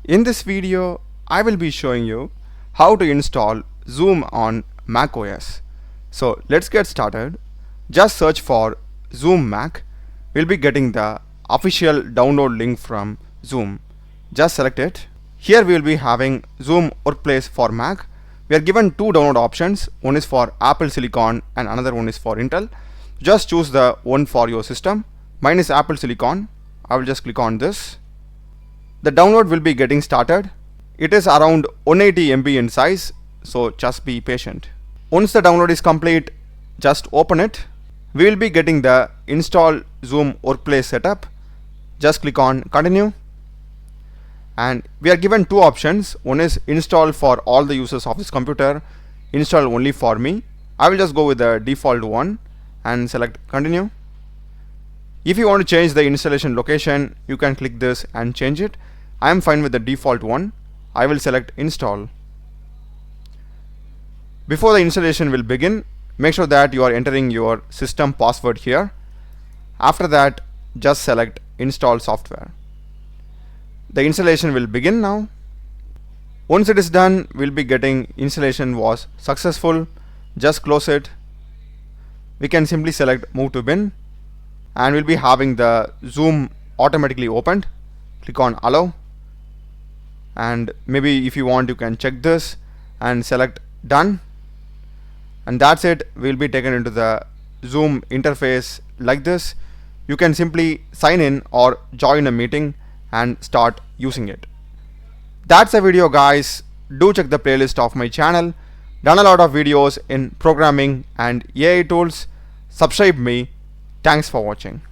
In this video, I will be showing you how to install Zoom on macOS. So let's get started. Just search for Zoom Mac. We'll be getting the official download link from Zoom. Just select it. Here we will be having Zoom Workplace for Mac. We are given two download options. One is for Apple Silicon and another one is for Intel. Just choose the one for your system. Mine is Apple Silicon. I will just click on this. The download will be getting started. It is around 180 MB in size, so just be patient. Once the download is complete, just open it. We will be getting the install Zoom Workplace setup. Just click on continue. And we are given two options. One is install for all the users of this computer, install only for me. I will just go with the default one and select continue. If you want to change the installation location, you can click this and change it. I am fine with the default one. I will select install. Before the installation will begin, make sure that you are entering your system password here. After that, just select install software. The installation will begin now. Once it is done, we'll be getting installation was successful. Just close it. We can simply select move to bin and we'll be having the Zoom automatically opened. Click on allow. And maybe if you want, you can check this and select done. And that's it. We'll be taken into the Zoom interface like this. You can simply sign in or join a meeting and start using it. That's the video, guys. Do check the playlist of my channel. Done a lot of videos in programming and AI tools. Subscribe me. Thanks for watching.